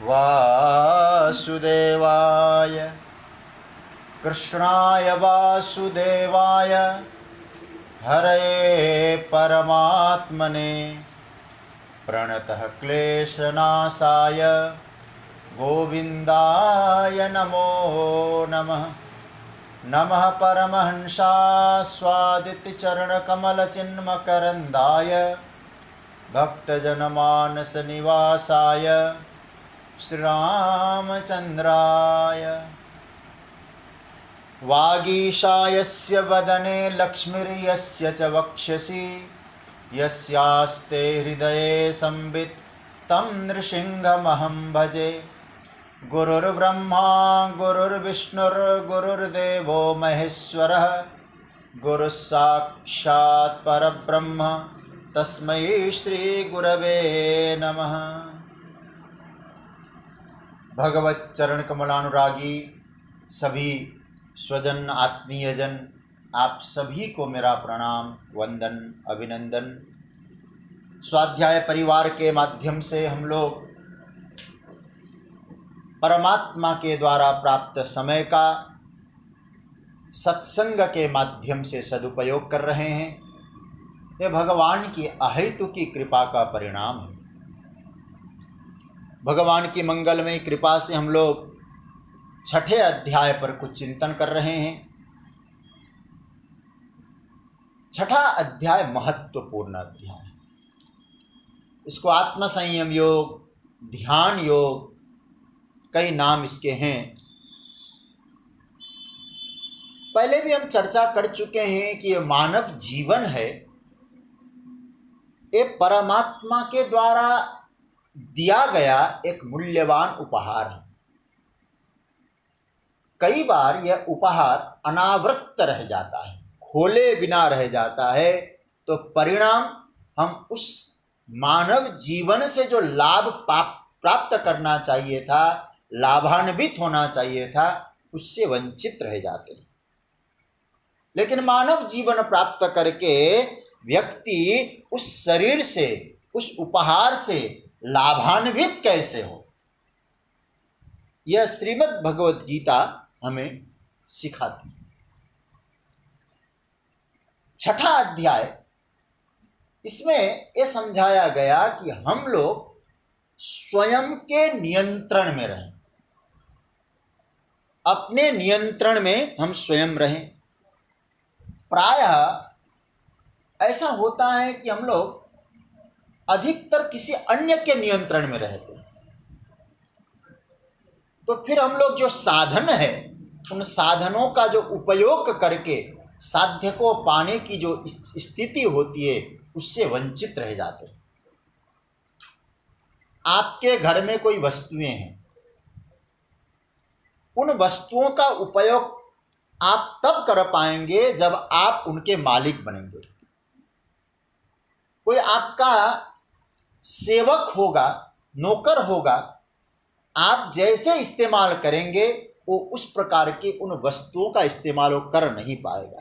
वासुदेवाय कृष्णाय वासुदेवाय हरये परमात्मने प्रणतः क्लेशनाशाय गोविन्दाय नमो नमः। नमः परमहंसास्वादितचरणकमलचिन्मकरन्दाय भक्तजनमानसनिवासाय श्रीरामचन्द्राय। वागीशायस्य वदने लक्ष्मीर्यस्य च वक्षसि यस्यास्ते हृदये संवित् तं नृसिंहमहं भजे। गुरुर्ब्रह्मा गुरुर्विष्णुर्गुरुर्देवो महेश्वरः गुरुस्साक्षात् परब्रह्म तस्मै श्रीगुरवे नमः। भगवत चरण कमलानुरागी सभी स्वजन आत्मीयजन, आप सभी को मेरा प्रणाम, वंदन, अभिनंदन। स्वाध्याय परिवार के माध्यम से हम लोग परमात्मा के द्वारा प्राप्त समय का सत्संग के माध्यम से सदुपयोग कर रहे हैं। ये भगवान की अहेतुकी कृपा का परिणाम है। भगवान की मंगलमय कृपा से हम लोग छठे अध्याय पर कुछ चिंतन कर रहे हैं। छठा अध्याय महत्वपूर्ण अध्याय, इसको आत्मसंयम योग, ध्यान योग, कई नाम इसके हैं। पहले भी हम चर्चा कर चुके हैं कि ये मानव जीवन है, ये परमात्मा के द्वारा दिया गया एक मूल्यवान उपहार है। कई बार यह उपहार अनावृत रह जाता है, खोले बिना रह जाता है, तो परिणाम हम उस मानव जीवन से जो लाभ प्राप्त करना चाहिए था, लाभान्वित होना चाहिए था, उससे वंचित रह जाते हैं। लेकिन मानव जीवन प्राप्त करके व्यक्ति उस शरीर से, उस उपहार से लाभान्वित कैसे हो, यह श्रीमद् भगवद गीता हमें सिखाती है। छठा अध्याय, इसमें यह समझाया गया कि हम लोग स्वयं के नियंत्रण में रहें, अपने नियंत्रण में हम स्वयं रहें। प्रायः ऐसा होता है कि हम लोग अधिकतर किसी अन्य के नियंत्रण में रहते हैं, तो फिर हम लोग जो साधन है, उन साधनों का जो उपयोग करके साध्य को पाने की जो स्थिति होती है, उससे वंचित रह जाते हैं। आपके घर में कोई वस्तुएं हैं, उन वस्तुओं का उपयोग आप तब कर पाएंगे जब आप उनके मालिक बनेंगे। कोई आपका सेवक होगा, नौकर होगा, आप जैसे इस्तेमाल करेंगे वो उस प्रकार की उन वस्तुओं का इस्तेमाल वो कर नहीं पाएगा।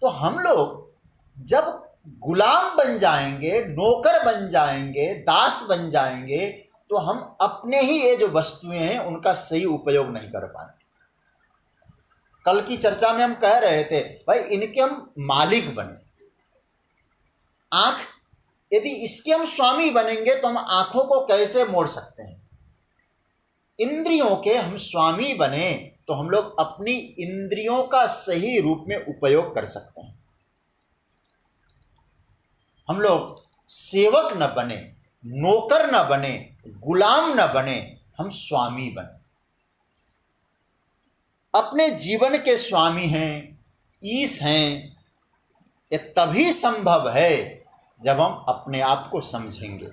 तो हम लोग जब गुलाम बन जाएंगे, नौकर बन जाएंगे, दास बन जाएंगे, तो हम अपने ही ये जो वस्तुएं हैं उनका सही उपयोग नहीं कर पाएंगे। कल की चर्चा में हम कह रहे थे, भाई इनके हम मालिक बने। आँख, यदि इसके हम स्वामी बनेंगे तो हम आँखों को कैसे मोड़ सकते हैं। इंद्रियों के हम स्वामी बने तो हम लोग अपनी इंद्रियों का सही रूप में उपयोग कर सकते हैं। हम लोग सेवक न बने, नौकर न बने, गुलाम न बने, हम स्वामी बने। अपने जीवन के स्वामी हैं, ईश हैं। ये तभी संभव है जब हम अपने आप को समझेंगे।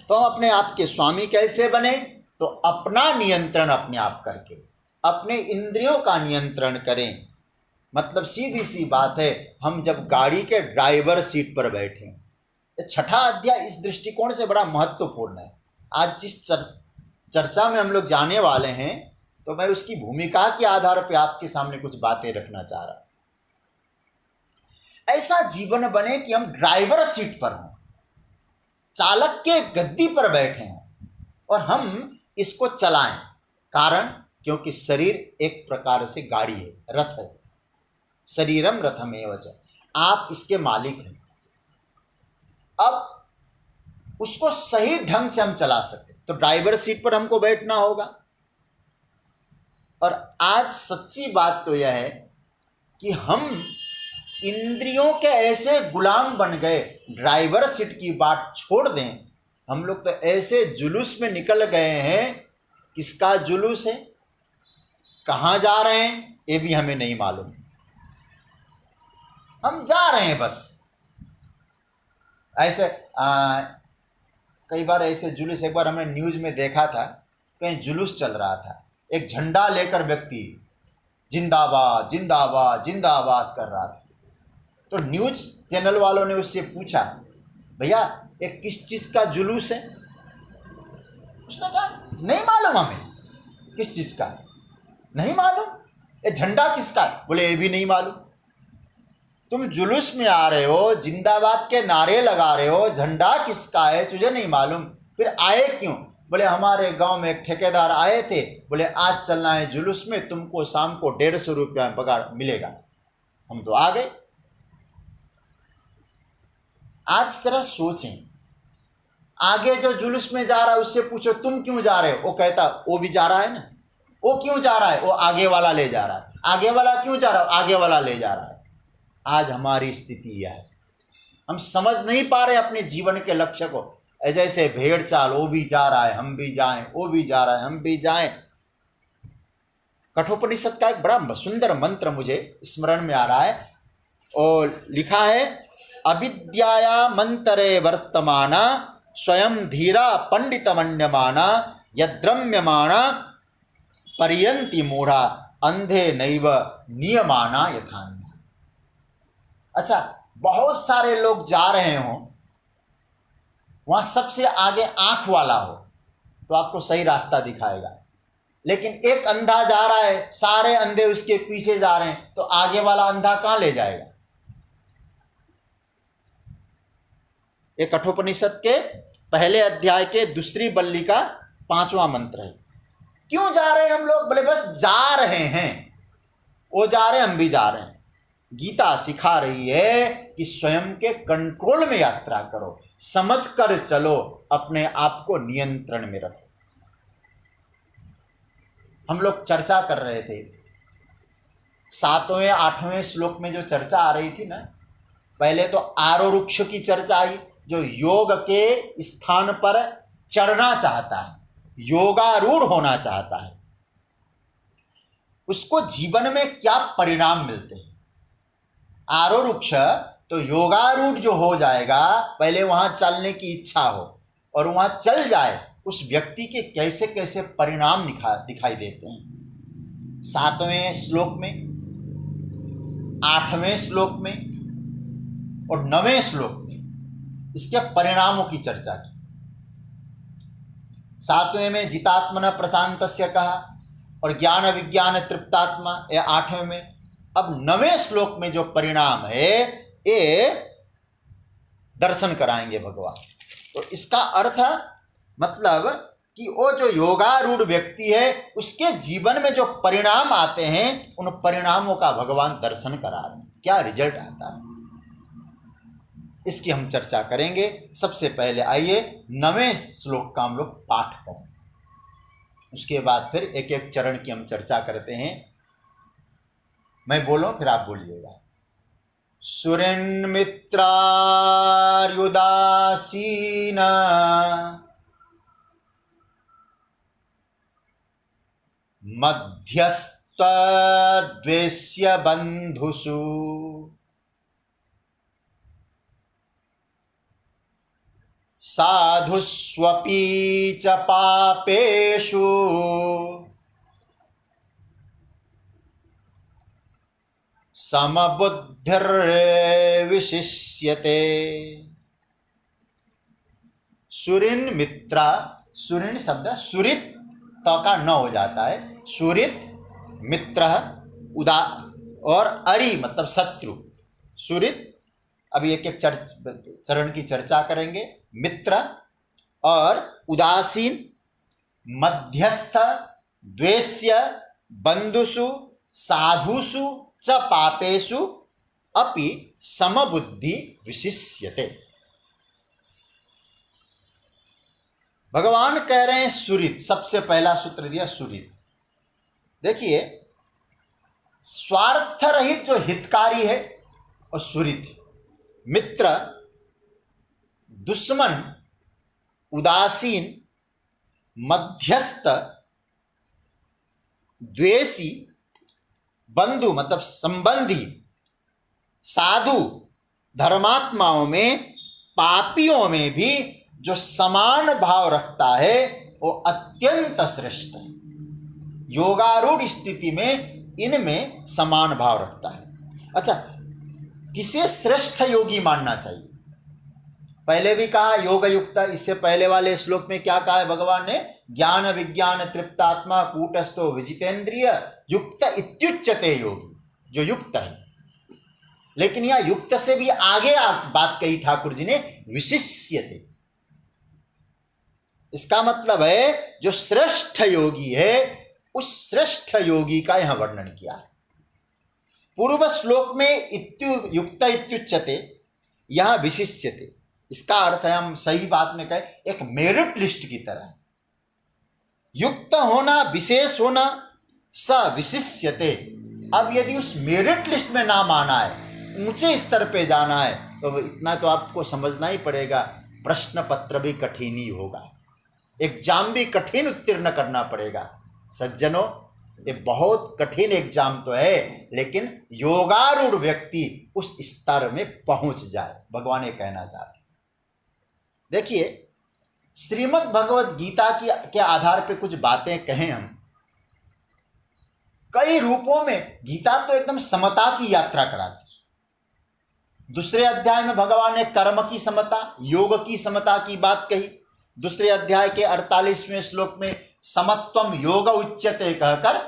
तो हम अपने आप के स्वामी कैसे बने? तो अपना नियंत्रण अपने आप करके, अपने इंद्रियों का नियंत्रण करें। मतलब सीधी सी बात है, हम जब गाड़ी के ड्राइवर सीट पर बैठे, छठा अध्याय इस दृष्टिकोण से बड़ा महत्वपूर्ण है। आज जिस चर्चा में हम लोग जाने वाले हैं, तो मैं उसकी भूमिका के आधार पर आपके सामने कुछ बातें रखना चाह रहा हूं। ऐसा जीवन बने कि हम ड्राइवर सीट पर हों, चालक के गद्दी पर बैठे हैं और हम इसको चलाएं। कारण, क्योंकि शरीर एक प्रकार से गाड़ी है, रथ है। शरीरम रथमेव च, आप इसके मालिक हैं। अब उसको सही ढंग से हम चला सकते, तो ड्राइवर सीट पर हमको बैठना होगा। और आज सच्ची बात तो यह है कि हम इंद्रियों के ऐसे गुलाम बन गए, ड्राइवर सीट की बात छोड़ दें, हम लोग तो ऐसे जुलूस में निकल गए हैं। किसका जुलूस है, कहाँ जा रहे हैं, ये भी हमें नहीं मालूम। हम जा रहे हैं बस ऐसे। कई बार ऐसे जुलूस, एक बार हमने न्यूज़ में देखा था, कहीं जुलूस चल रहा था, एक झंडा लेकर व्यक्ति जिंदाबाद जिंदाबाद जिंदाबाद कर रहा था। तो न्यूज़ चैनल वालों ने उससे पूछा, भैया ये किस चीज़ का जुलूस है? उसने कहा नहीं मालूम हमें किस चीज़ का है, नहीं मालूम। ये झंडा किसका है? बोले ये भी नहीं मालूम। तुम जुलूस में आ रहे हो, जिंदाबाद के नारे लगा रहे हो, झंडा किसका है तुझे नहीं मालूम, फिर आए क्यों? बोले हमारे गांव में एक ठेकेदार आए थे, बोले आज चलना है जुलूस में, तुमको शाम को 150 रुपया पगार मिलेगा। हम तो आ गए। आज जरा सोचें, आगे जो जुलूस में जा रहा है उससे पूछो तुम क्यों जा रहे हो, वो कहता वो भी जा रहा है ना। वो क्यों जा रहा है? वो आगे वाला ले जा रहा है। आगे वाला क्यों जा रहा है? आगे वाला ले जा रहा है। आज हमारी स्थिति यह है, हम समझ नहीं पा रहे अपने जीवन के लक्ष्य को। जैसे भेड़ चाल, वो भी जा रहा है हम भी जाएं, वो भी जा रहा है हम भी जाएं। कठोपनिषद का एक बड़ा सुंदर मंत्र मुझे स्मरण में आ रहा है, और लिखा है, अविद्याया मंतरे वर्तमाना स्वयं धीरा पंडित मन्यमाना यद्रम्यमाना पर्यंति मूढ़ा अंधे नैव नियमाना यथान्य। अच्छा, बहुत सारे लोग जा रहे हों, वहाँ सबसे आगे आँख वाला हो तो आपको सही रास्ता दिखाएगा, लेकिन एक अंधा जा रहा है, सारे अंधे उसके पीछे जा रहे हैं, तो आगे वाला अंधा कहाँ ले जाएगा? ये कठोपनिषद के पहले अध्याय के दूसरी बल्ली का 5वां मंत्र है। क्यों जा रहे हैं हम लोग? बोले बस जा रहे हैं, वो जा रहे हैं हम भी जा रहे हैं। गीता सिखा रही है कि स्वयं के कंट्रोल में यात्रा करो, समझ कर चलो, अपने आप को नियंत्रण में रखो। हम लोग चर्चा कर रहे थे 7वें 8वें श्लोक में, जो चर्चा आ रही थी ना, पहले तो आरोरुक्ष की चर्चा आई, जो योग के स्थान पर चढ़ना चाहता है, योगारूढ़ होना चाहता है, उसको जीवन में क्या परिणाम मिलते हैं। आरोरुक्ष तो योगारूढ़ जो हो जाएगा, पहले वहां चलने की इच्छा हो और वहां चल जाए, उस व्यक्ति के कैसे कैसे परिणाम दिखाई देते हैं। 7वें श्लोक में, 8वें श्लोक में और 9वें श्लोक में इसके परिणामों की चर्चा की। 7वें में जितात्मना प्रशांतस्य कहा और ज्ञान विज्ञान तृप्तात्मा, या 8वें में। अब 9वें श्लोक में जो परिणाम है ये दर्शन कराएंगे भगवान। तो इसका अर्थ मतलब कि वो जो योगारूढ़ व्यक्ति है, उसके जीवन में जो परिणाम आते हैं, उन परिणामों का भगवान दर्शन करा रहे हैं, क्या रिजल्ट आता है, इसकी हम चर्चा करेंगे। सबसे पहले आइए 9वें श्लोक का हम लोग पाठ करें, उसके बाद फिर एक एक चरण की हम चर्चा करते हैं। मैं बोलूं फिर आप बोलिएगा। सुरेन्मित्रार्युदासीना मध्यस्त्वद्वेष्य बन्धुषु साधुष्वपि च पापेषु समबुद्धिर्विशिष्यते। सुरिन मित्रा, सुरिन शब्द सुरित त का न हो जाता है, सुरित मित्र उदा और अरि मतलब शत्रु, सुरित अभी एक एक चरण की चर्चा करेंगे। मित्र और उदासीन, मध्यस्थ, द्वेष्य, बंधुषु, साधुषु च पापेषु अपि समबुद्धि विशिष्यते। भगवान कह रहे हैं सुहृद, सबसे पहला सूत्र दिया सुहृद। देखिए, स्वार्थ रहित जो हितकारी है और सुहृद। मित्र, दुश्मन, उदासीन, मध्यस्थ, द्वेषी, बंधु मतलब संबंधी, साधु, धर्मात्माओं में, पापियों में भी जो समान भाव रखता है वो अत्यंत श्रेष्ठ है। योगारूढ़ स्थिति में इनमें समान भाव रखता है। अच्छा, किसे श्रेष्ठ योगी मानना चाहिए? पहले भी कहा योग युक्त। इससे पहले वाले श्लोक में क्या कहा है भगवान ने? ज्ञान विज्ञान तृप्तात्मा कूटस्थो विजितेंद्रिय युक्त इत्युच्यते योगी, जो युक्त है। लेकिन यह युक्त से भी आगे बात कही ठाकुर जी ने, विशिष्यते। इसका मतलब है जो श्रेष्ठ योगी है उस श्रेष्ठ योगी का यहां वर्णन किया है। पूर्व श्लोक में युक्त इत्युच्यते, यहां विशिष्यते। इसका अर्थ है, हम सही बात में कहें, एक मेरिट लिस्ट की तरह है। युक्त होना, विशेष होना, स विशिष्यते। अब यदि उस मेरिट लिस्ट में नाम आना है, ऊंचे स्तर पे जाना है, तो इतना तो आपको समझना ही पड़ेगा, प्रश्न पत्र भी कठिन ही होगा, एग्जाम भी कठिन उत्तीर्ण करना पड़ेगा। सज्जनों, ये बहुत कठिन एग्जाम तो है, लेकिन योगारूढ़ व्यक्ति उस स्तर में पहुंच जाए, भगवान ये कहना चाहते। देखिए, श्रीमद् भगवत गीता के आधार पे कुछ बातें कहें हम। कई रूपों में गीता तो एकदम समता की यात्रा कराती। दूसरे अध्याय में भगवान ने कर्म की समता, योग की समता की बात कही। दूसरे अध्याय के 48वें श्लोक में समत्वम योग उच्यते कहकर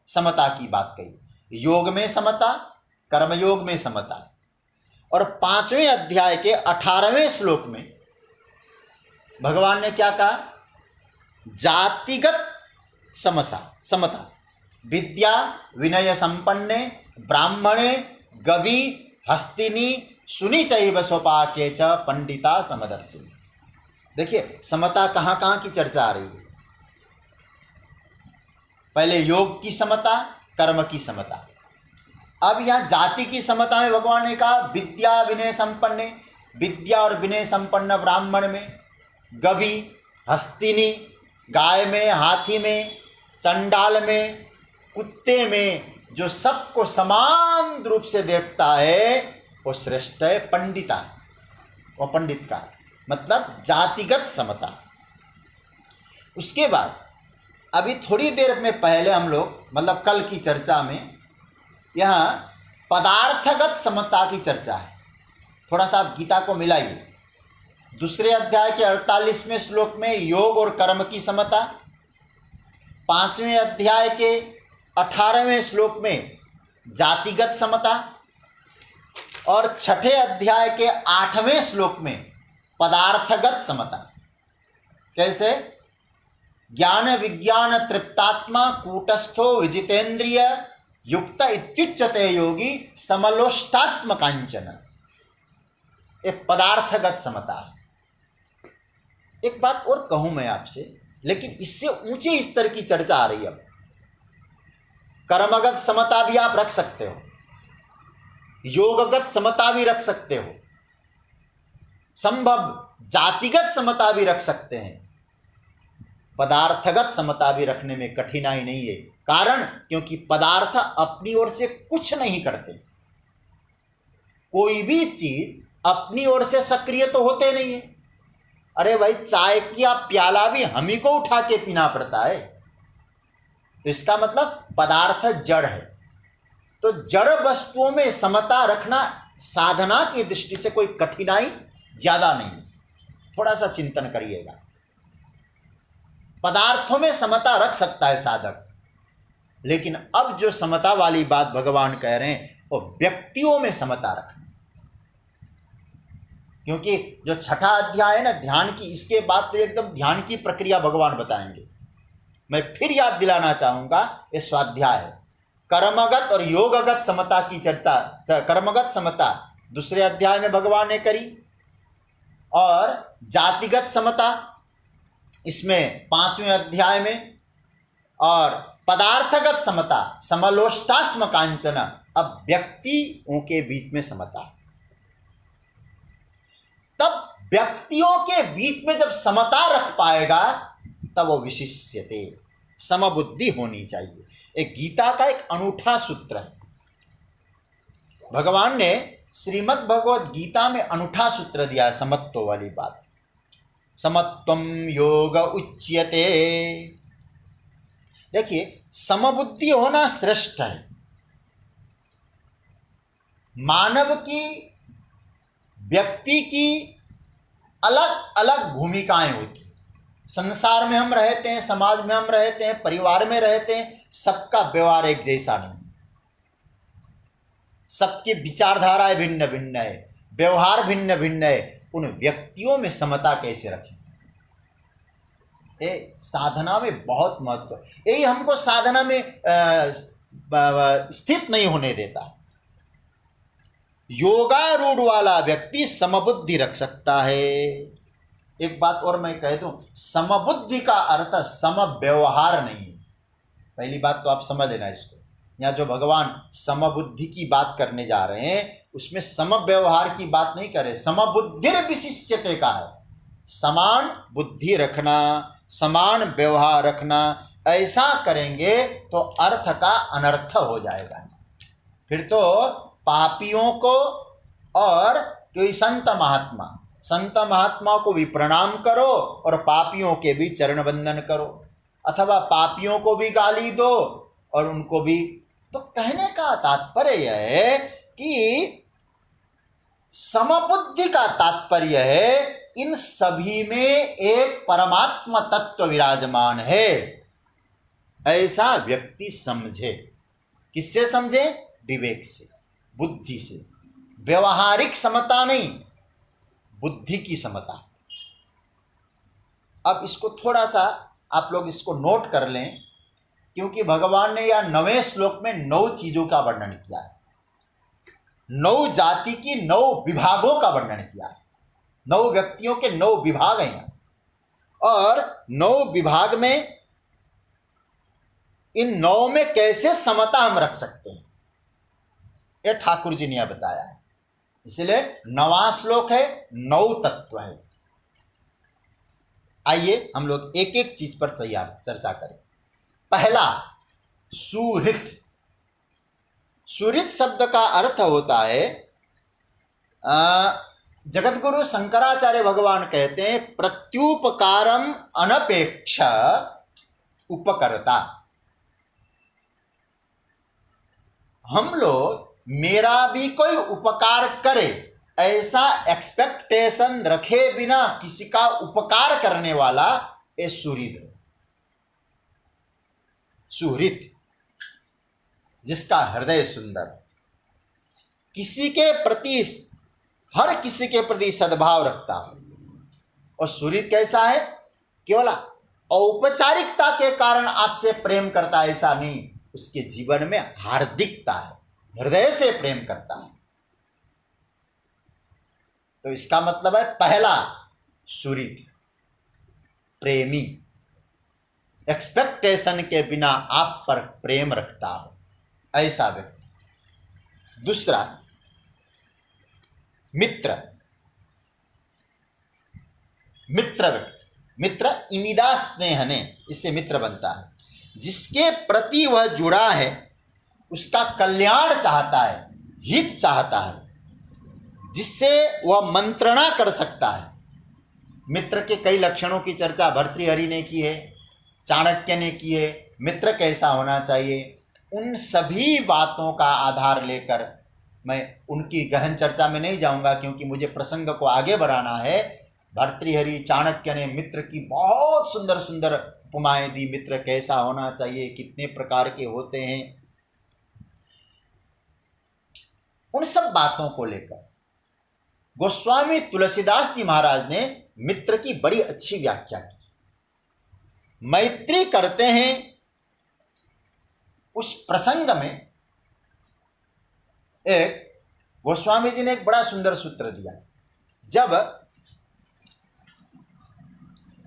समता की बात कही। योग में समता, कर्मयोग में समता। और 5वें अध्याय के 18वें श्लोक में भगवान ने क्या कहा? जातिगत समता, विद्या विनय संपन्ने ब्राह्मणे गवी हस्तिनी सुनी चैव स्वपाके च पंडिता समदर्शिनी। देखिए, समता कहाँ कहाँ की चर्चा आ रही है। पहले योग की समता, कर्म की समता। अब यहाँ जाति की समता में भगवान ने कहा विद्या विनय संपन्ने, विद्या और विनय संपन्न ब्राह्मण में, गवी, हस्तिनी, गाय में, हाथी में, चंडाल में, कुत्ते में, जो सबको समान रूप से देखता है वो श्रेष्ठ है। पंडिता, वो पंडित का मतलब जातिगत समता। उसके बाद अभी थोड़ी देर में पहले हम लोग, मतलब कल की चर्चा में, यहाँ पदार्थगत समता की चर्चा है। थोड़ा सा आप गीता को मिलाइए। दूसरे अध्याय के 48वें श्लोक में योग और कर्म की समता, 5वें अध्याय के 18वें श्लोक में जातिगत समता, और 6ठे अध्याय के 8वें श्लोक में पदार्थगत समता। कैसे? ज्ञान विज्ञान तृप्तात्मा कूटस्थो विजितेंद्रिय युक्त इत्युच्यते योगी समलोष्टास्म कांचन। एक पदार्थगत समता है। एक बात और कहूं मैं आपसे, लेकिन इससे ऊंचे स्तर की चर्चा आ रही है। अब कर्मगत समता भी आप रख सकते हो, योगगत समता भी रख सकते हो, संभव जातिगत समता भी रख सकते हैं। पदार्थगत समता भी रखने में कठिनाई नहीं है। कारण, क्योंकि पदार्थ अपनी ओर से कुछ नहीं करते। कोई भी चीज अपनी ओर से सक्रिय तो होते नहीं है। अरे भाई, चाय का प्याला भी हम ही को उठा के पीना पड़ता है। तो इसका मतलब पदार्थ जड़ है। तो जड़ वस्तुओं में समता रखना साधना की दृष्टि से कोई कठिनाई ज्यादा नहीं। थोड़ा सा चिंतन करिएगा। पदार्थों में समता रख सकता है साधक, लेकिन अब जो समता वाली बात भगवान कह रहे हैं वो व्यक्तियों में समता रखना। क्योंकि जो छठा अध्याय है ना ध्यान की, इसके बाद तो एकदम ध्यान की प्रक्रिया भगवान बताएंगे। मैं फिर याद दिलाना चाहूंगा, ये स्वाध्याय है। कर्मगत और योगगत समता की चर्चा, कर्मगत समता दूसरे अध्याय में भगवान ने करी, और जातिगत समता इसमें 5वें अध्याय में, और पदार्थगत समता समलोष्टास्म कांचन, अब व्यक्तियों के बीच में समता। तब व्यक्तियों के बीच में जब समता रख पाएगा तब वो विशिष्यते, समबुद्धि होनी चाहिए। एक गीता का एक अनूठा सूत्र है। भगवान ने श्रीमद् भगवद गीता में अनूठा सूत्र दिया है, समत्व वाली बात। समत्वम योग उच्यते। देखिए, समबुद्धि होना श्रेष्ठ है। मानव की, व्यक्ति की अलग अलग भूमिकाएं होती हैं। संसार में हम रहते हैं, समाज में हम रहते हैं, परिवार में रहते हैं, सबका व्यवहार एक जैसा नहीं, सबकी विचारधाराएं भिन्न भिन्न है, व्यवहार भिन्न भिन्न है। उन व्यक्तियों में समता कैसे रखें, ये साधना में बहुत महत्व है। यही हमको साधना में स्थित नहीं होने देता। योगारूढ़ वाला व्यक्ति समबुद्धि रख सकता है। एक बात और मैं कह दूं, समबुद्धि का अर्थ समव्यवहार नहीं है। पहली बात तो आप समझ लेना इसको। यहाँ जो भगवान समबुद्धि की बात करने जा रहे हैं उसमें समव्यवहार की बात नहीं कर रहे, समबुद्धिर विशिष्यते का है। समान बुद्धि रखना, समान व्यवहार रखना, ऐसा करेंगे तो अर्थ का अनर्थ हो जाएगा। फिर तो पापियों को और कोई संत महात्मा को भी प्रणाम करो और पापियों के भी चरण वंदन करो, अथवा पापियों को भी गाली दो और उनको भी। तो कहने का तात्पर्य यह है कि समबुद्धि का तात्पर्य है इन सभी में एक परमात्मा तत्व विराजमान है, ऐसा व्यक्ति समझे। किससे समझे? विवेक से, बुद्धि से। व्यवहारिक समता नहीं, बुद्धि की समता। अब इसको थोड़ा सा आप लोग इसको नोट कर लें, क्योंकि भगवान ने यह 9वें श्लोक में 9 चीजों का वर्णन किया है, 9 जाति की 9 विभागों का वर्णन किया है। 9 व्यक्तियों के 9 विभाग हैं, और 9 विभाग में इन 9 में कैसे समता हम रख सकते हैं, यह ठाकुर जी ने यह बताया है। इसलिए 9वां श्लोक है, 9 तत्व है। आइए हम लोग एक एक चीज पर चर्चा करें। पहला, सुहृत। सुहृत शब्द का अर्थ होता है, जगतगुरु शंकराचार्य भगवान कहते हैं, प्रत्युपकारम अनपेक्ष उपकर्ता। हम लोग मेरा भी कोई उपकार करे ऐसा एक्सपेक्टेशन रखे बिना किसी का उपकार करने वाला ये सुहृद है। सुहृद जिसका हृदय सुंदर, किसी के प्रति, हर किसी के प्रति सद्भाव रखता है। और सुहृद कैसा है? केवल औपचारिकता के कारण आपसे प्रेम करता है ऐसा नहीं, उसके जीवन में हार्दिकता है, हृदय से प्रेम करता है। तो इसका मतलब है पहला, सुहृद प्रेमी, एक्सपेक्टेशन के बिना आप पर प्रेम रखता हो ऐसा व्यक्ति। दूसरा, मित्र। मित्र व्यक्ति, मित्र इमिदा स्नेहने, इससे मित्र बनता है। जिसके प्रति वह जुड़ा है उसका कल्याण चाहता है, हित चाहता है, जिससे वह मंत्रणा कर सकता है। मित्र के कई लक्षणों की चर्चा भर्तृहरि ने की है, चाणक्य ने की है। मित्र कैसा होना चाहिए, उन सभी बातों का आधार लेकर मैं उनकी गहन चर्चा में नहीं जाऊंगा, क्योंकि मुझे प्रसंग को आगे बढ़ाना है। भर्तृहरि, चाणक्य ने मित्र की बहुत सुंदर सुंदर उपमाएं दी। मित्र कैसा होना चाहिए, कितने प्रकार के होते हैं, उन सब बातों को लेकर गोस्वामी तुलसीदास जी महाराज ने मित्र की बड़ी अच्छी व्याख्या की। मैत्री करते हैं उस प्रसंग में एक गोस्वामी जी ने एक बड़ा सुंदर सूत्र दिया। जब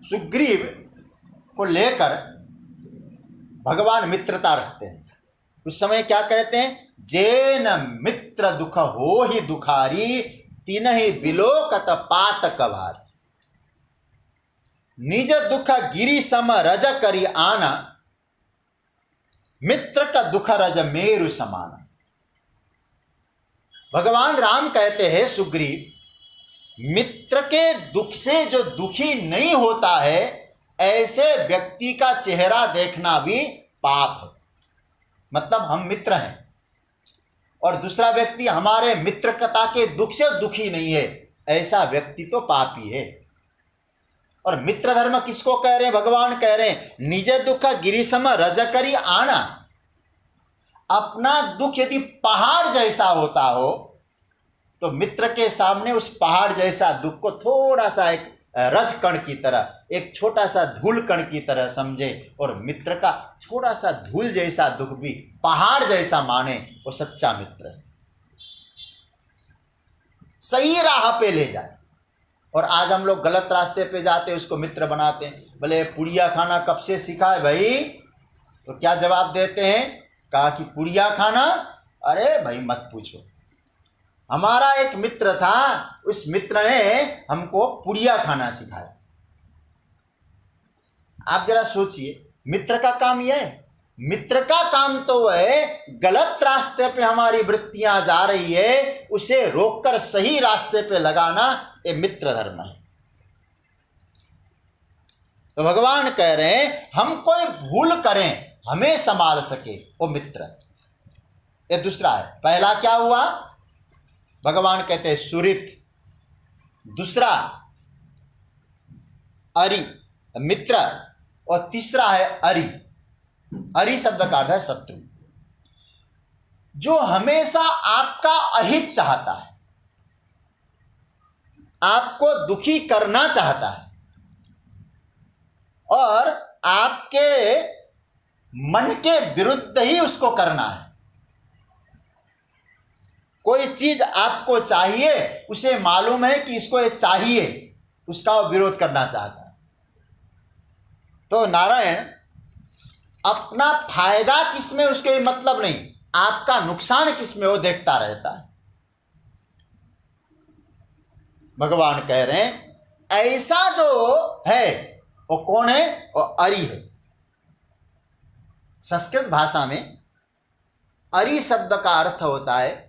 सुग्रीव को लेकर भगवान मित्रता रखते हैं, उस समय क्या कहते हैं? जेन मित्र दुख हो ही दुखारी, तिनहि बिलोकत पातक भारी। निज दुख गिरि सम रज करी आना, मित्र का दुख रज मेरु समाना। भगवान राम कहते हैं सुग्रीव, मित्र के दुख से जो दुखी नहीं होता है, ऐसे व्यक्ति का चेहरा देखना भी पाप है। मतलब हम मित्र हैं और दूसरा व्यक्ति हमारे मित्रता के दुख से दुखी नहीं है, ऐसा व्यक्ति तो पापी है। और मित्र धर्म किसको कह रहे हैं? भगवान कह रहे हैं निज दुख गिरिसम रज करी आना। अपना दुख यदि पहाड़ जैसा होता हो तो मित्र के सामने उस पहाड़ जैसा दुख को थोड़ा सा एक रज कण की तरह, एक छोटा सा धूल कण की तरह समझे, और मित्र का छोटा सा धूल जैसा दुख भी पहाड़ जैसा माने, वो सच्चा मित्र है, सही राह पे ले जाए। और आज हम लोग गलत रास्ते पे जाते उसको मित्र बनाते हैं। बोले पुड़िया खाना कब से सीखा है भाई? तो क्या जवाब देते हैं? कहा कि पुड़िया खाना, अरे भाई मत पूछो, हमारा एक मित्र था, उस मित्र ने हमको पुड़िया खाना सिखाया। आप जरा सोचिए, मित्र का काम यह है? मित्र का काम तो है गलत रास्ते पे हमारी वृत्तियां जा रही है, उसे रोककर सही रास्ते पे लगाना, ये मित्र धर्म है। तो भगवान कह रहे हैं हम कोई भूल करें हमें संभाल सके, वो मित्र। ये दूसरा है। पहला क्या हुआ? भगवान कहते हैं सुहृत, दूसरा अरि मित्र, और तीसरा है अरि। अरि शब्द का अर्थ है शत्रु, जो हमेशा आपका अहित चाहता है, आपको दुखी करना चाहता है और आपके मन के विरुद्ध ही उसको करना है। कोई चीज आपको चाहिए, उसे मालूम है कि इसको ये चाहिए, उसका वो विरोध करना चाहता है। तो नारायण अपना फायदा किसमें उसके मतलब नहीं, आपका नुकसान किसमें वो देखता रहता है। भगवान कह रहे हैं ऐसा जो है वो कौन है? वो अरि है। संस्कृत भाषा में अरि शब्द का अर्थ होता है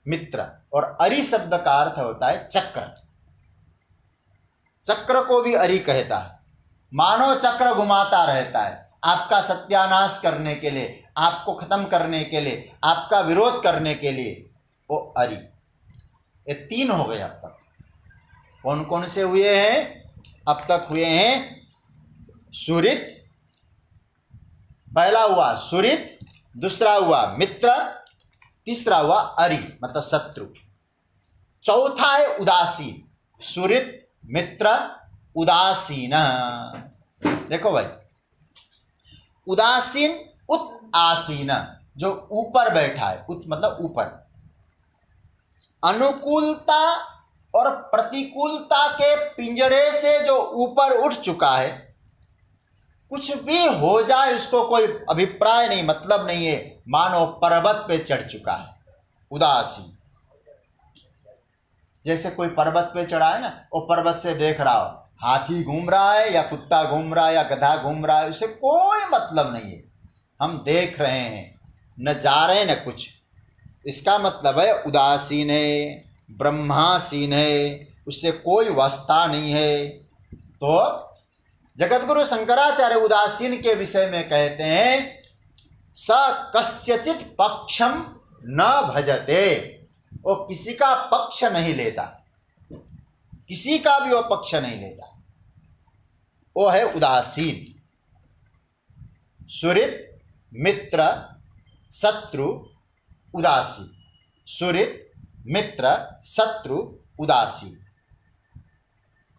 मित्र, और अरि शब्द का अर्थ होता है चक्र। चक्र को भी अरि कहता है। मानो चक्र घुमाता रहता है आपका सत्यानाश करने के लिए, आपको खत्म करने के लिए, आपका विरोध करने के लिए, वो अरि। ये तीन हो गए अब तक। कौन कौन से हुए हैं? अब तक हुए हैं सुहृत, पहला हुआ सुहृत, दूसरा हुआ मित्र, तीसरा हुआ अरि मतलब शत्रु, चौथा है उदासीन। सुहृत, मित्र, उदासीन। देखो भाई, उदासीन उत आसीन, जो ऊपर बैठा है, उत मतलब ऊपर। अनुकूलता और प्रतिकूलता के पिंजरे से जो ऊपर उठ चुका है, कुछ भी हो जाए उसको कोई अभिप्राय नहीं, मतलब नहीं है, मानो पर्वत पे चढ़ चुका है। उदासीन, जैसे कोई पर्वत पे चढ़ा है ना, वो पर्वत से देख रहा हो हाथी घूम रहा है या कुत्ता घूम रहा है या गधा घूम रहा है, उसे कोई मतलब नहीं है, हम देख रहे हैं, न जा रहे न कुछ। इसका मतलब है उदासीन है, ब्रह्मासीन है, उससे कोई वास्ता नहीं है। तो जगतगुरु शंकराचार्य उदासीन के विषय में कहते हैं स कस्यचित पक्षम न भजते, वो किसी का पक्ष नहीं लेता, किसी का भी वो पक्ष नहीं लेता, वो है उदासीन। सुहृत, मित्र, शत्रु, उदासीन। सुहृत, मित्र, शत्रु, उदासीन।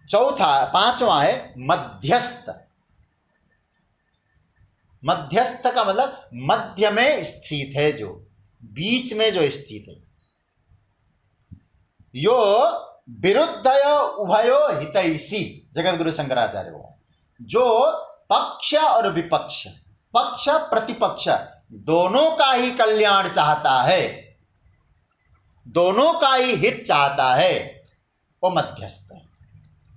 चौथा, पांचवा है मध्यस्थ। मध्यस्थ का मतलब मध्य में स्थित है, जो बीच में जो स्थित है। यो विरुद्धयो उभयो हितैषी, जगत गुरु शंकराचार्य वो, जो पक्ष और विपक्ष, पक्ष प्रतिपक्ष दोनों का ही कल्याण चाहता है, दोनों का ही हित चाहता है, वो मध्यस्थ है।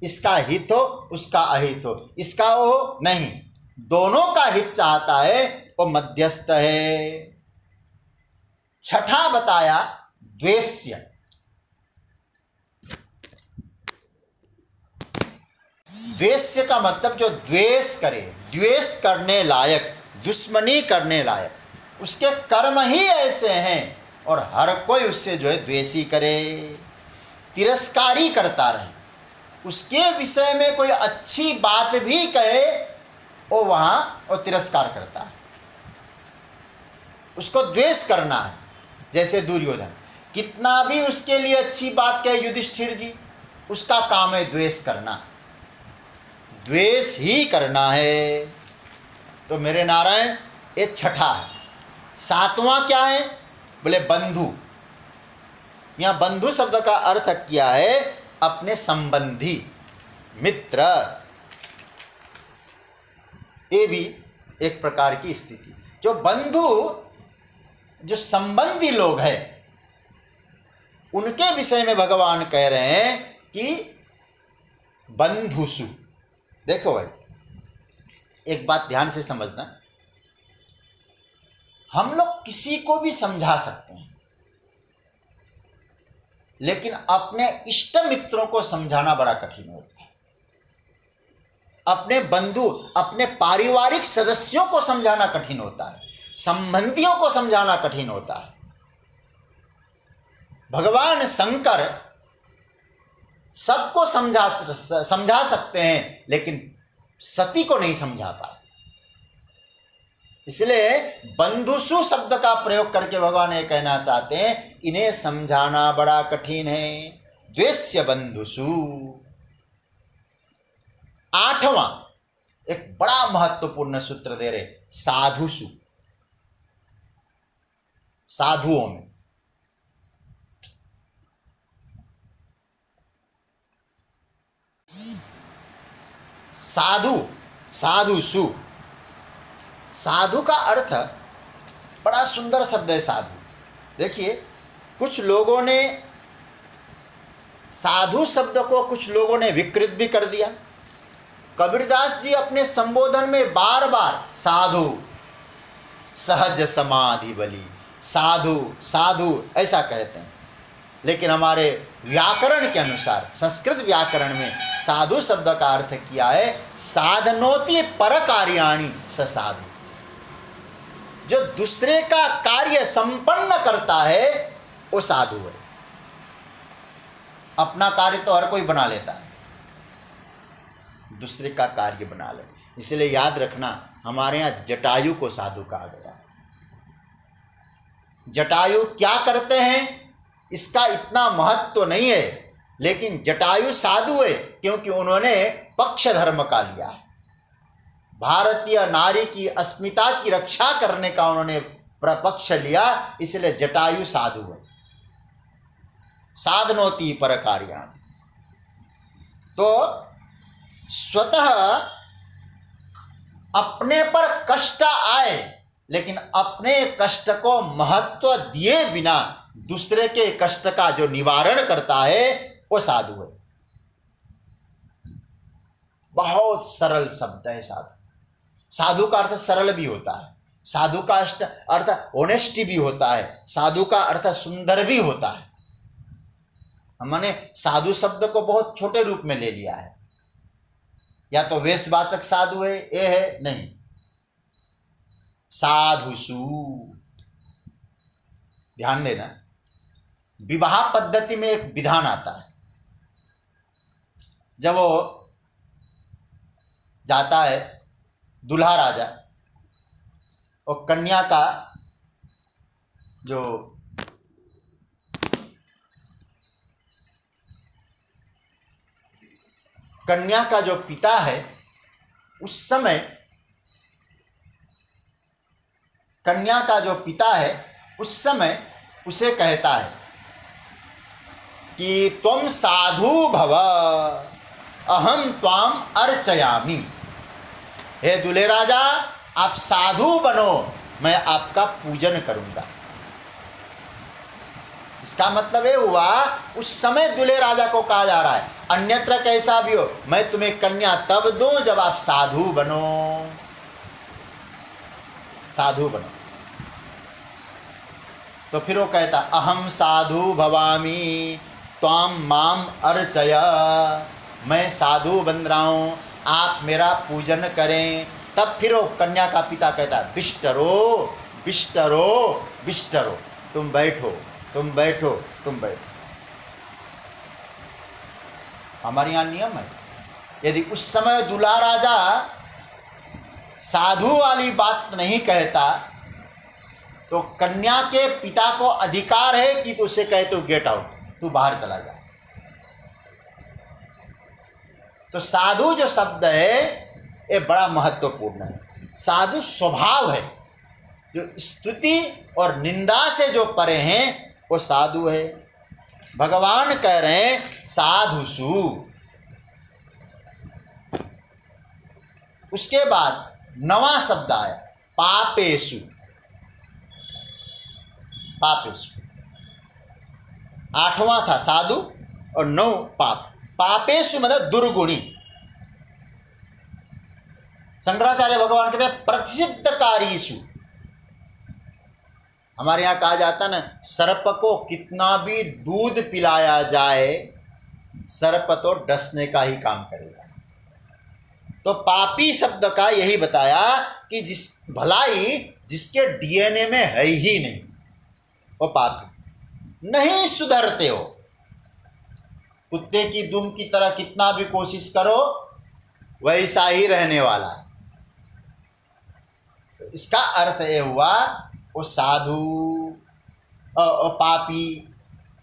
इसका हित हो उसका अहित हो, इसका हो नहीं, दोनों का हित चाहता है, वो मध्यस्थ है। छठा बताया द्वेष्य। द्वेष्य का मतलब जो द्वेष करे, द्वेष करने लायक, दुश्मनी करने लायक, उसके कर्म ही ऐसे हैं और हर कोई उससे जो है द्वेषी करे, तिरस्कारी करता रहे, उसके विषय में कोई अच्छी बात भी कहे वो वहां वो तिरस्कार करता है, उसको द्वेष करना है। जैसे दुर्योधन, कितना भी उसके लिए अच्छी बात कहे युधिष्ठिर जी, उसका काम है द्वेष करना, द्वेष ही करना है। तो मेरे नारायण, ये छठा है। सातवां क्या है? बोले बंधु। यहां बंधु शब्द का अर्थ किया है अपने संबंधी, मित्र। ये भी एक प्रकार की स्थिति। जो बंधु, जो संबंधी लोग हैं, उनके विषय में भगवान कह रहे हैं कि बंधुसु। देखो भाई, एक बात ध्यान से समझना, हम लोग किसी को भी समझा सकते हैं, लेकिन अपने इष्ट मित्रों को समझाना बड़ा कठिन होता है। अपने बंधु, अपने पारिवारिक सदस्यों को समझाना कठिन होता है, संबंधियों को समझाना कठिन होता है। भगवान शंकर सबको समझा सकते हैं, लेकिन सती को नहीं समझा पाए। इसलिए बंधुसु शब्द का प्रयोग करके भगवान ये कहना चाहते हैं, इन्हें समझाना बड़ा कठिन है। द्वेष्य बंधुसु। आठवां, एक बड़ा महत्वपूर्ण सूत्र दे रहे, साधुसु। साधुओं में साधु, साधुसु। साधु का अर्थ बड़ा सुंदर शब्द है साधु। देखिए, कुछ लोगों ने साधु शब्द को, कुछ लोगों ने विकृत भी कर दिया। कबीरदास जी अपने संबोधन में बार बार साधु, सहज समाधि बली, साधु साधु ऐसा कहते हैं, लेकिन हमारे व्याकरण के अनुसार, संस्कृत व्याकरण में साधु शब्द का अर्थ किया है साधनोति पर कार्याणि स साधु। जो दूसरे का कार्य संपन्न करता है वो साधु है। अपना कार्य तो हर कोई बना लेता है, दूसरे का कार्य बना ले। इसलिए याद रखना, हमारे यहाँ जटायु को साधु कहा गया। जटायु क्या करते हैं इसका इतना महत्व तो नहीं है, लेकिन जटायु साधु है क्योंकि उन्होंने पक्ष धर्म का लिया है। भारतीय नारी की अस्मिता की रक्षा करने का उन्होंने पक्ष लिया, इसलिए जटायु साधु है। साधनोति पर कार्याणि। तो स्वतः अपने पर कष्ट आए, लेकिन अपने कष्ट को महत्व दिए बिना दूसरे के कष्ट का जो निवारण करता है वो साधु है। बहुत सरल शब्द है साधु। साधु का अर्थ सरल भी होता है, साधु का अर्थ ऑनेस्टी भी होता है, साधु का अर्थ सुंदर भी होता है। हमने साधु शब्द को बहुत छोटे रूप में ले लिया है, या तो वेशवाचक साधु है, ये है नहीं। साधुसु, ध्यान देना, विवाह पद्धति में एक विधान आता है। जब वो जाता है दूल्हा राजा, और कन्या का जो कन्या का जो पिता है उस समय, कन्या का जो पिता है उस समय उसे कहता है कि त्वं साधु भव अहम त्वाम अर्चयामि। हे दूल्हे राजा, आप साधु बनो, मैं आपका पूजन करूंगा। इसका मतलब ये हुआ उस समय दूल्हे राजा को कहा जा रहा है, अन्यत्र कैसा भी हो मैं तुम्हें कन्या तब दूं जब आप साधु बनो, साधु बनो। तो फिर वो कहता अहम साधु भवामी त्वाम माम अर्चय, मैं साधु बन रहा हूँ, आप मेरा पूजन करें। तब फिर वो कन्या का पिता कहता बिष्टरो बिष्टरो बिष्टरो, तुम बैठो तुम बैठो तुम बैठो। हमारे यहाँ नियम है, यदि उस समय दूल्हा राजा साधु वाली बात नहीं कहता तो कन्या के पिता को अधिकार है कि तो उसे कहे तो गेट आउट, तू बाहर चला जा। तो साधु जो शब्द है ये बड़ा महत्वपूर्ण है। साधु स्वभाव है, जो स्तुति और निंदा से जो परे हैं वो साधु है। भगवान कह रहे हैं साधुसु। उसके बाद नवा शब्द आया पापेषु। पापेषु आठवां था साधु और 9 पाप। पापेषु मतलब दुर्गुणी। शंकराचार्य भगवान कहते हैं प्रतिषिद्धकारीषु। हमारे यहाँ कहा जाता ना, सर्प को कितना भी दूध पिलाया जाए सर्प तो डसने का ही काम करेगा। तो पापी शब्द का यही बताया कि जिस भलाई जिसके डीएनए में है ही नहीं वो पापी। नहीं सुधरते हो, कुत्ते की दुम की तरह कितना भी कोशिश करो वैसा ही रहने वाला है। तो इसका अर्थ ये हुआ वो साधु और पापी।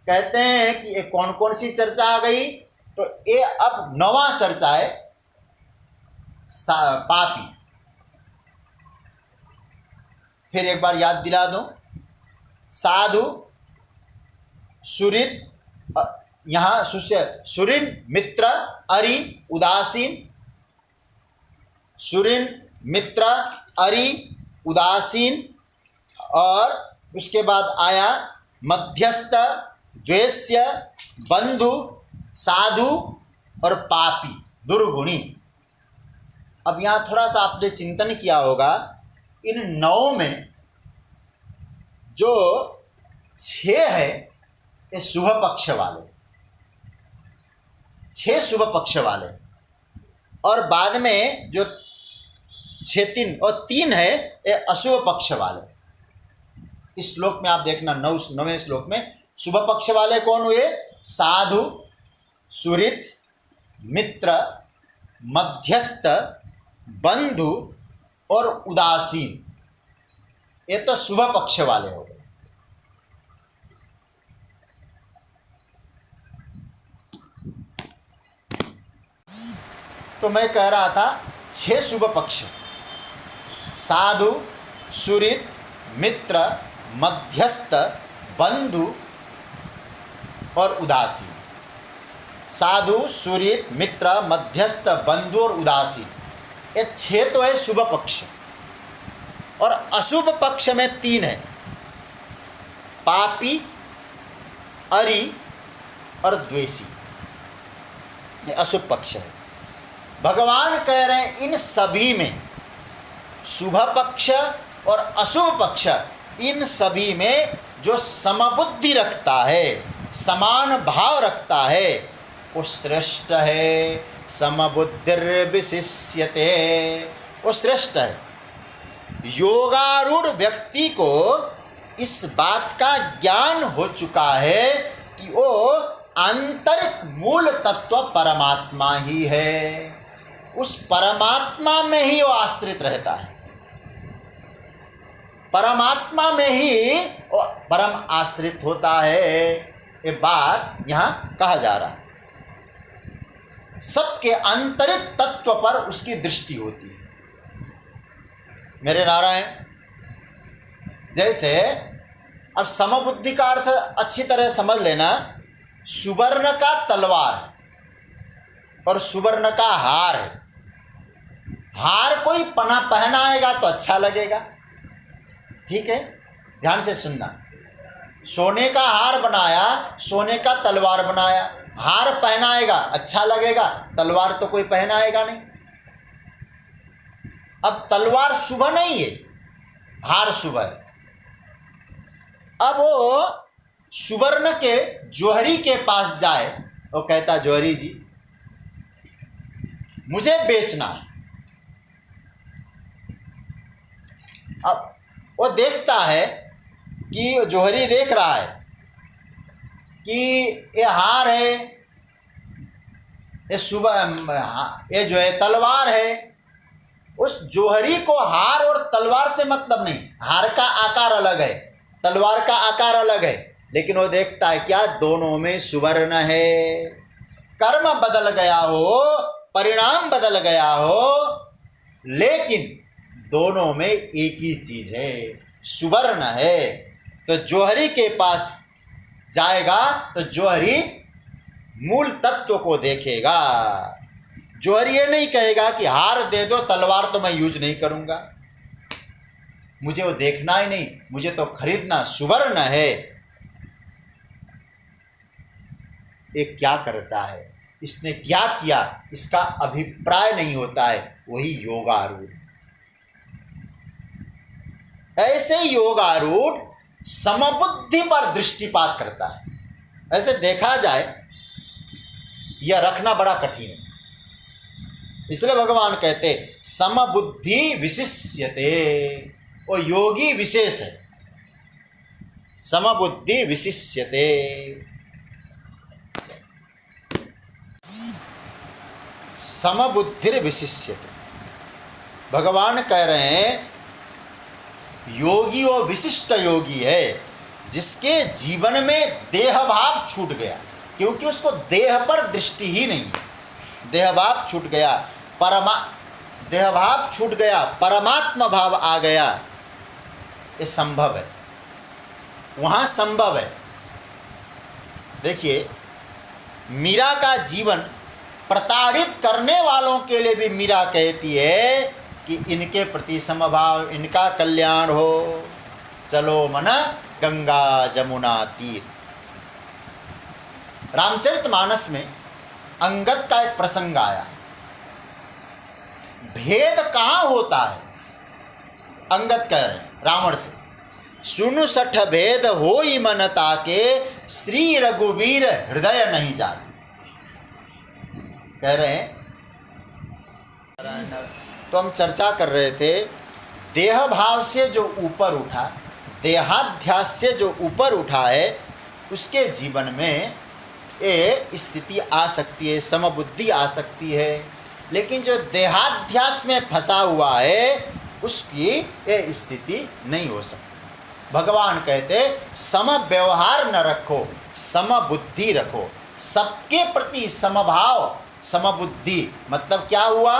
कहते हैं कि ये कौन कौन सी चर्चा आ गई, तो ये अब नवा चर्चा है पापी। फिर एक बार याद दिला दूं, साधु सुहृद, यहाँ सुहृद मित्र अरि उदासीन, सुहृद मित्र अरि उदासीन, और उसके बाद आया मध्यस्थ द्वेष्य बंधु साधु और पापी दुर्गुणी। अब यहाँ थोड़ा सा आपने चिंतन किया होगा, इन 9 में जो 6 है ये शुभ पक्ष वाले, 6 शुभ पक्ष वाले, और बाद में जो 6 3 और 3 है ये अशुभ पक्ष वाले। इस श्लोक में आप देखना 9वें श्लोक में शुभ पक्ष वाले कौन हुए? साधु, सुहृद, मित्र, मध्यस्थ, बंधु और उदासीन। ये तो शुभ पक्ष वाले हो गए। तो मैं कह रहा था 6 शुभ पक्ष, साधु, सुहृद, मित्र, मध्यस्थ, बंधु और उदासीन। साधु, सुहृद, मित्र, मध्यस्थ, बंधु और उदासीन, ये 6 तो है शुभ पक्ष। और अशुभ पक्ष में 3 है, पापी, अरि और द्वेषी। ये अशुभ पक्ष है। भगवान कह रहे हैं इन सभी में, शुभ पक्ष और अशुभ पक्ष, इन सभी में जो समबुद्धि रखता है, समान भाव रखता है, वो श्रेष्ठ है। समबुद्धिर्विशिष्यते, वो श्रेष्ठ है। योगारूढ़ व्यक्ति को इस बात का ज्ञान हो चुका है कि वो आंतरिक मूल तत्व परमात्मा ही है। उस परमात्मा में ही वो आश्रित रहता है, परमात्मा में ही वो परम आश्रित होता है। ये बात यहाँ कहा जा रहा है। सबके आंतरिक तत्व पर उसकी दृष्टि होती है। मेरे नारायण, जैसे अब समबुद्धि का अर्थ अच्छी तरह समझ लेना। सुवर्ण का तलवार है और सुवर्ण का हार है। हार कोई पहनाएगा तो अच्छा लगेगा, ठीक है, ध्यान से सुनना। सोने का हार बनाया, सोने का तलवार बनाया, हार पहनाएगा अच्छा लगेगा, तलवार तो कोई पहनाएगा नहीं। अब तलवार शुभ नहीं है, हार शुभ है। अब वो सुवर्ण के जौहरी के पास जाए, वो कहता जौहरी जी मुझे बेचना है। अब वो देखता है कि जौहरी देख रहा है कि ये हार है, ये जो है तलवार है। उस जौहरी को हार और तलवार से मतलब नहीं, हार का आकार अलग है, तलवार का आकार अलग है, लेकिन वो देखता है क्या दोनों में सुवर्ण है। कर्म बदल गया हो, परिणाम बदल गया हो, लेकिन दोनों में एक ही चीज है, सुवर्ण है। तो जौहरी के पास जाएगा तो जौहरी मूल तत्व को देखेगा। जौहरी ये नहीं कहेगा कि हार दे दो, तलवार तो मैं यूज नहीं करूंगा, मुझे वो देखना ही नहीं, मुझे तो खरीदना सुवर्ण है। ये क्या करता है, इसने क्या किया, इसका अभिप्राय नहीं होता है, वही योगारूढ़ है। ऐसे योगारूढ़ समबुद्धि पर दृष्टिपात करता है। ऐसे देखा जाए यह रखना बड़ा कठिन है, इसलिए भगवान कहते समबुद्धि विशिष्यते, वो योगी विशेष है। समबुद्धि विशिष्यते, समबुद्धिर विशिष्यते। भगवान कह रहे हैं योगी वो विशिष्ट योगी है जिसके जीवन में देह भाव छूट गया, क्योंकि उसको देह पर दृष्टि ही नहीं है। देह भाव छूट गया, देह भाव छूट गया, परमात्मा भाव आ गया। ये संभव है, वहाँ संभव है। देखिए मीरा का जीवन प्रताड़ित करने वालों के लिए भी मीरा कहती है कि इनके प्रति समभाव, इनका कल्याण हो, चलो मना गंगा जमुना तीर। रामचरितमानस में अंगद का एक प्रसंग आया। भेद कहाँ होता है, अंगद कह रहे हैं रावण से, सुनु सठ भेद होई मन ताके, श्री रघुवीर हृदय नहीं जाते। कह रहे हैं, तो हम चर्चा कर रहे थे देह भाव से जो ऊपर उठा, देहाध्यास से जो ऊपर उठा है, उसके जीवन में ये स्थिति आ सकती है, समबुद्धि आ सकती है। लेकिन जो देहाध्यास में फंसा हुआ है उसकी ये स्थिति नहीं हो सकती। भगवान कहते सम व्यवहार न रखो, समबुद्धि रखो, सबके प्रति समभाव, समबुद्धि। मतलब क्या हुआ,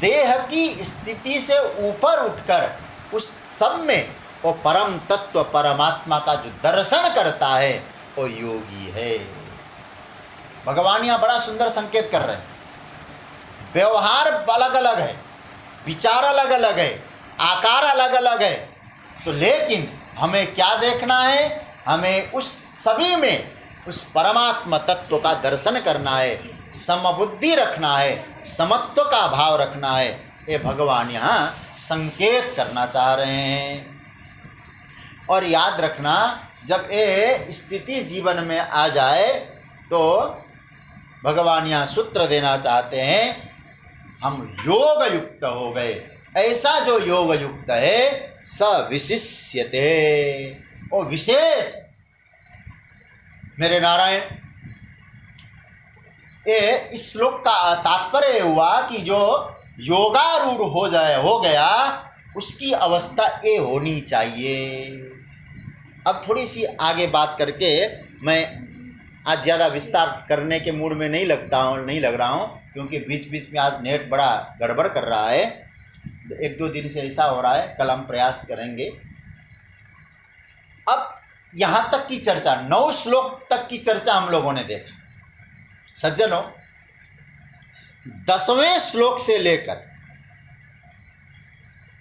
देह की स्थिति से ऊपर उठकर उस सब में वो परम तत्व परमात्मा का जो दर्शन करता है वो योगी है। भगवान यहाँ बड़ा सुंदर संकेत कर रहे हैं। व्यवहार अलग अलग है, विचार अलग अलग है, आकार अलग अलग है, तो लेकिन हमें क्या देखना है, हमें उस सभी में उस परमात्मा तत्व का दर्शन करना है, समबुद्धि रखना है, समत्व का भाव रखना है। ये भगवान यहाँ संकेत करना चाह रहे हैं। और याद रखना, जब ये स्थिति जीवन में आ जाए तो भगवान यहाँ सूत्र देना चाहते हैं, हम योग युक्त हो गए। ऐसा जो योग युक्त है स विशिष्यते, वो विशेष। मेरे नारायण, ये इस श्लोक का तात्पर्य हुआ कि जो योगारूढ़ हो गया उसकी अवस्था ये होनी चाहिए। अब थोड़ी सी आगे बात करके मैं आज ज़्यादा विस्तार करने के मूड में नहीं लग रहा हूँ, क्योंकि बीच बीच में आज नेट बड़ा गड़बड़ कर रहा है। 1-2 दिन से ऐसा हो रहा है, कल हम प्रयास करेंगे। अब यहाँ तक की चर्चा, 9 श्लोक तक की चर्चा हम लोगों ने देखा। सज्जनों, 10वें श्लोक से लेकर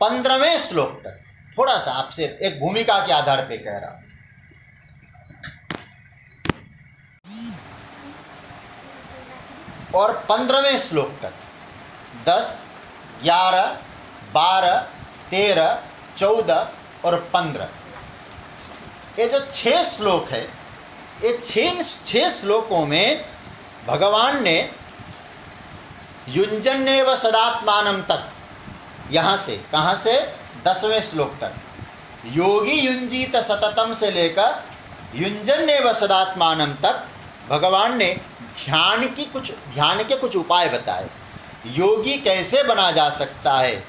15वें श्लोक तक थोड़ा सा आपसे एक भूमिका के आधार पे कह रहा हूं। और 15वें श्लोक तक 10, 11, 12, 13, 14 और 15, ये जो 6 श्लोक है, ये 6 श्लोकों में भगवान ने युञ्जन्नेव सदात्मानं तक, यहाँ से कहाँ से 10वें श्लोक तक योगी युञ्जीत सततम से लेकर युञ्जन्नेव सदात्मानं तक भगवान ने ध्यान के कुछ उपाय बताए। योगी कैसे बना जा सकता है,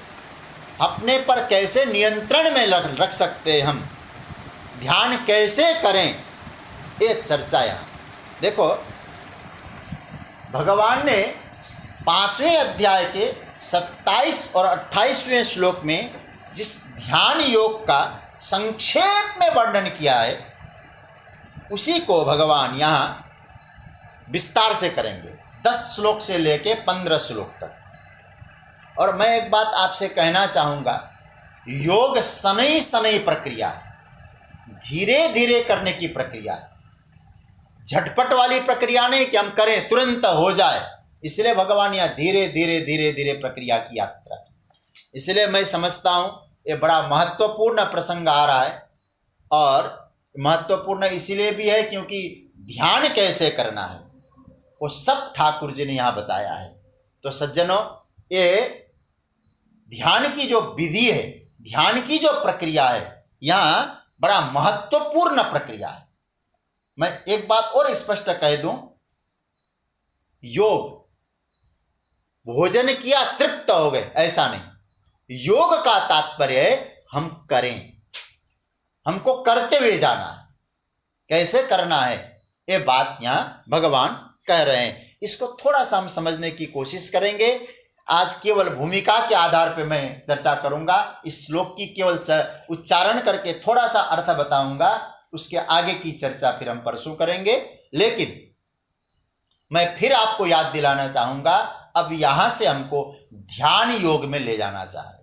अपने पर कैसे नियंत्रण में रख सकते हैं हम, ध्यान कैसे करें, ये चर्चा यहाँ। देखो, भगवान ने 5वें अध्याय के 27 और 28वें श्लोक में जिस ध्यान योग का संक्षेप में वर्णन किया है, उसी को भगवान यहाँ विस्तार से करेंगे, 10 श्लोक से लेके 15 श्लोक तक। और मैं एक बात आपसे कहना चाहूँगा, योग शनै शनै प्रक्रिया है, धीरे धीरे करने की प्रक्रिया है, झटपट वाली प्रक्रिया नहीं कि हम करें तुरंत हो जाए। इसलिए भगवान यहाँ धीरे धीरे धीरे धीरे प्रक्रिया की यात्रा की। इसलिए मैं समझता हूँ ये बड़ा महत्वपूर्ण प्रसंग आ रहा है, और महत्वपूर्ण इसलिए भी है क्योंकि ध्यान कैसे करना है वो सब ठाकुर जी ने यहाँ बताया है। तो सज्जनों, ये ध्यान की जो विधि है, ध्यान की जो प्रक्रिया है, यहाँ बड़ा महत्वपूर्ण प्रक्रिया है। मैं एक बात और स्पष्ट कह दूं, योग भोजन किया तृप्त हो गए ऐसा नहीं। योग का तात्पर्य है हम करें, हमको करते हुए जाना है। कैसे करना है ये बात यहाँ भगवान कह रहे हैं। इसको थोड़ा सा हम समझने की कोशिश करेंगे। आज केवल भूमिका के आधार पर मैं चर्चा करूंगा, इस श्लोक की केवल उच्चारण करके थोड़ा सा अर्थ बताऊंगा, उसके आगे की चर्चा फिर हम परसों करेंगे। लेकिन मैं फिर आपको याद दिलाना चाहूँगा, अब यहाँ से हमको ध्यान योग में ले जाना चाहे,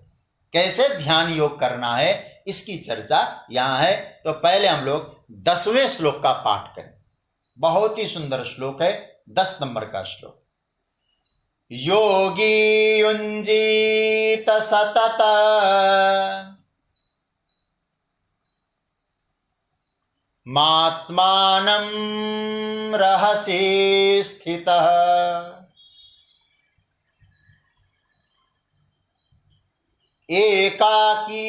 कैसे ध्यान योग करना है इसकी चर्चा यहाँ है। तो पहले हम लोग 10वें श्लोक का पाठ करें। बहुत ही सुंदर श्लोक है, 10 नंबर का श्लोक। योगी युञ्जीत सतत मात्मानं रहसि स्थितः एकाकी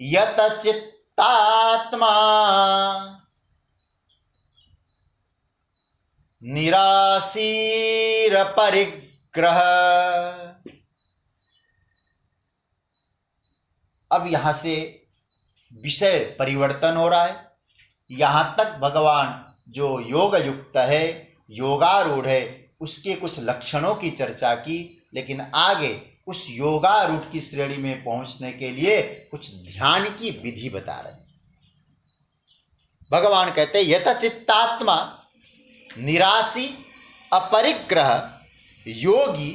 यत चित्तात्मा निराशीर परिग्रह। अब यहाँ से विषय परिवर्तन हो रहा है। यहाँ तक भगवान जो योग युक्त है, योगारूढ़ है, उसके कुछ लक्षणों की चर्चा की, लेकिन आगे उस योगारूढ़ की श्रेणी में पहुंचने के लिए कुछ ध्यान की विधि बता रहे हैं। भगवान कहते हैं यतचित्तात्मा निराशी अपरिग्रह योगी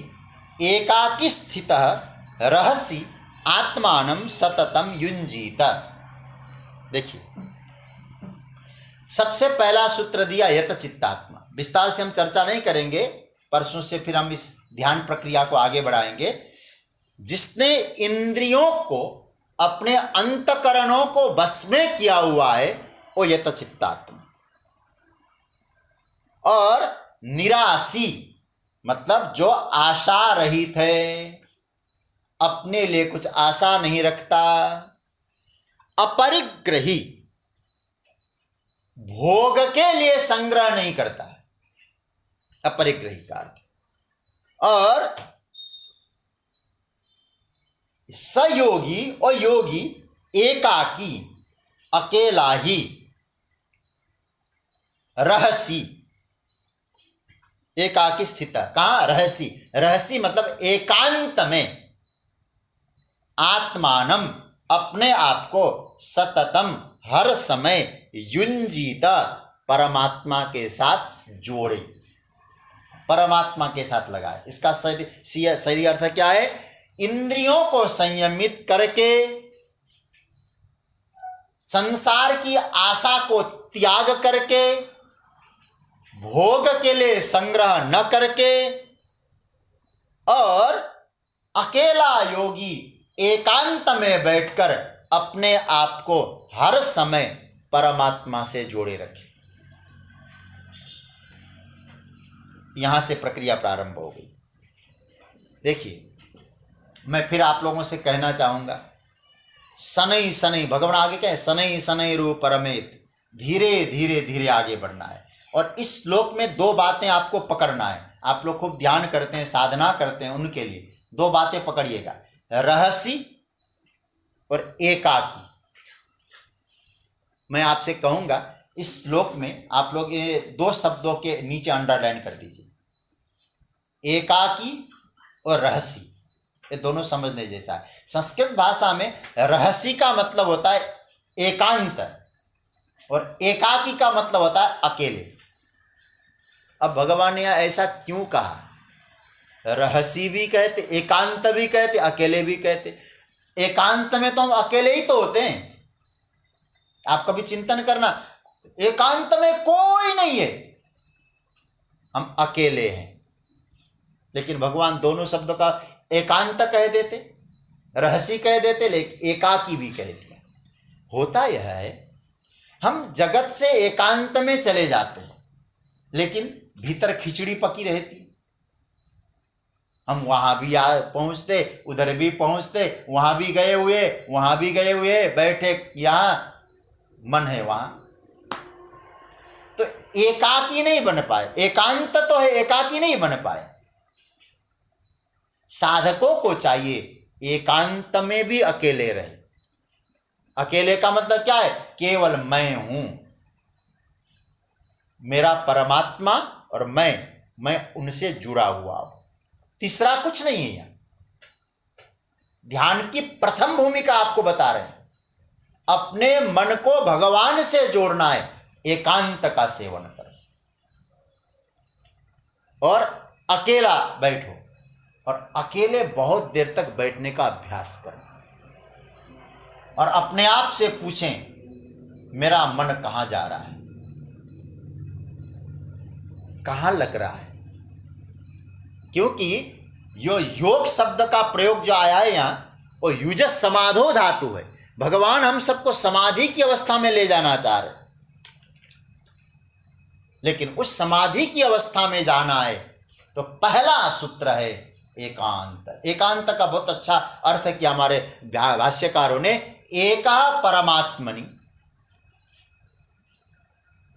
एकाकी स्थितः रहसि आत्मानं सततम युञ्जीत। देखिए, सबसे पहला सूत्र दिया यतचित्तात्मा। विस्तार से हम चर्चा नहीं करेंगे, परसों से फिर हम इस ध्यान प्रक्रिया को आगे बढ़ाएंगे। जिसने इंद्रियों को, अपने अंतकरणों को बस में किया हुआ है वो यतचित्तात्मा। और निराशी मतलब जो आशा रहित है, अपने लिए कुछ आशा नहीं रखता। अपरिग्रही, भोग के लिए संग्रह नहीं करता है, अपरिग्रही का अर्थ। और सयोगी और योगी एकाकी, अकेला ही। रहसी, एकाकी स्थित। कहाँ? रहसी। रहसी मतलब एकांत में। आत्मानम अपने आप को सततम हर समय युंजीत परमात्मा के साथ जोड़े, परमात्मा के साथ लगाए। इसका सही अर्थ क्या है? इंद्रियों को संयमित करके, संसार की आशा को त्याग करके, भोग के लिए संग्रह न करके, और अकेला योगी एकांत में बैठकर अपने आप को हर समय परमात्मा से जोड़े रखे। यहां से प्रक्रिया प्रारंभ हो गई। देखिए, मैं फिर आप लोगों से कहना चाहूंगा, शनै शनै, भगवान आगे क्या है? शनै शनै रूप परमेत, धीरे धीरे धीरे आगे बढ़ना है। और इस श्लोक में दो बातें आपको पकड़ना है। आप लोग खूब ध्यान करते हैं, साधना करते हैं, उनके लिए दो बातें पकड़िएगा, रहसी और एकाकी। मैं आपसे कहूंगा, इस श्लोक में आप लोग ये दो शब्दों के नीचे अंडरलाइन कर दीजिए, एकाकी और रहसी। ये दोनों समझने जैसा है। संस्कृत भाषा में रहसी का मतलब होता है एकांत, और एकाकी का मतलब होता है अकेले। अब भगवान ने ऐसा क्यों कहा? रहसी भी कहते, एकांत भी कहते, अकेले भी कहते। एकांत में तो हम अकेले ही तो होते हैं। आप कभी चिंतन करना, एकांत में कोई नहीं है, हम अकेले हैं। लेकिन भगवान दोनों शब्दों का एकांत कह देते, रहसी कह देते, लेकिन एकाकी भी कह दिया। होता यह है, हम जगत से एकांत में चले जाते हैं, लेकिन भीतर खिचड़ी पकी रहती। हम वहां भी पहुंचते, उधर भी पहुंचते, वहां भी गए हुए, वहां भी गए हुए, बैठे यहां, मन है वहां। तो एकाकी नहीं बन पाए। एकांत तो है, एकाकी नहीं बन पाए। साधकों को चाहिए एकांत में भी अकेले रहे। अकेले का मतलब क्या है? केवल मैं हूं, मेरा परमात्मा और मैं उनसे जुड़ा हुआ हूं। तीसरा कुछ नहीं है। यहां ध्यान की प्रथम भूमिका आपको बता रहे हैं, अपने मन को भगवान से जोड़ना है। एकांत का सेवन करो और अकेला बैठो, और अकेले बहुत देर तक बैठने का अभ्यास करें, और अपने आप से पूछें, मेरा मन कहां जा रहा है, कहां लग रहा है? क्योंकि यो योग शब्द का प्रयोग जो आया है यहां, वो युजस समाधो धातु है। भगवान हम सबको समाधि की अवस्था में ले जाना चाह रहे, लेकिन उस समाधि की अवस्था में जाना है तो पहला सूत्र है एकांत। एकांत का बहुत अच्छा अर्थ किया हमारे भाष्यकारों ने, एका परमात्मनि,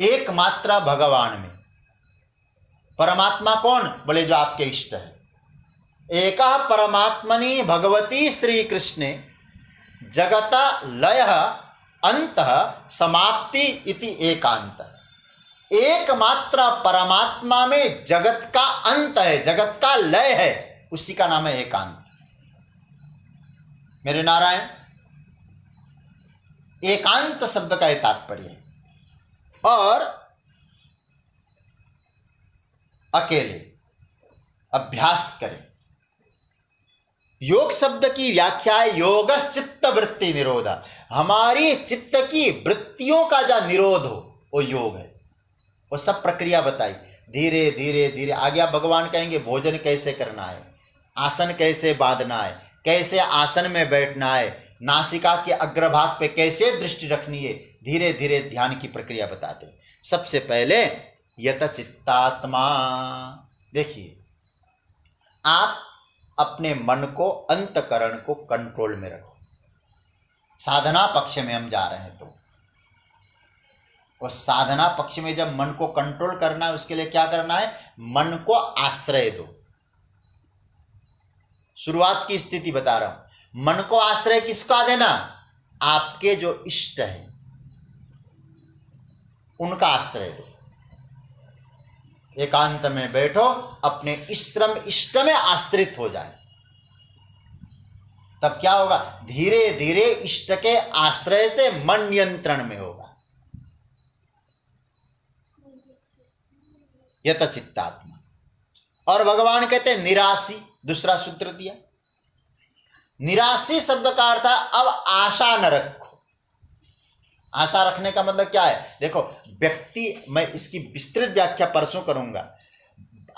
एकमात्र भगवान में। परमात्मा कौन? बोले जो आपके इष्ट है। एका परमात्मनि भगवती श्री कृष्णे जगत लय अंत समाप्ति इति एकांत। एकमात्र परमात्मा में जगत का अंत है, जगत का लय है, उसी का नाम है एकांत। मेरे नारायण, एकांत शब्द का यह तात्पर्य है। और अकेले अभ्यास करें। योग शब्द की व्याख्या है योगश्चित्त वृत्ति निरोध। हमारी चित्त की वृत्तियों का जो निरोध हो वो योग है। वो सब प्रक्रिया बताई, धीरे धीरे धीरे आगे। आप भगवान कहेंगे भोजन कैसे करना है, आसन कैसे बांधना है, कैसे आसन में बैठना है, नासिका के अग्रभाग पे कैसे दृष्टि रखनी है। धीरे धीरे ध्यान की प्रक्रिया बताते हैं। सबसे पहले यत चित्तात्मा, देखिए आप अपने मन को, अंतकरण को कंट्रोल में रखो। साधना पक्ष में हम जा रहे हैं तो, और साधना पक्ष में जब मन को कंट्रोल करना है, उसके लिए क्या करना है? मन को आश्रय दो। शुरुआत की स्थिति बता रहा हूं। मन को आश्रय किसका देना? आपके जो इष्ट है उनका आश्रय दो। एकांत में बैठो, अपने इष्ट में आश्रित हो जाए। तब क्या होगा? धीरे धीरे इष्ट के आश्रय से मन नियंत्रण में होगा। यत चित्तात्मा। और भगवान कहते हैं निराशी, दूसरा सूत्र दिया। निराशी शब्द का अर्थ है अब आशा न रखो। आशा रखने का मतलब क्या है? देखो व्यक्ति, मैं इसकी विस्तृत व्याख्या परसों करूंगा।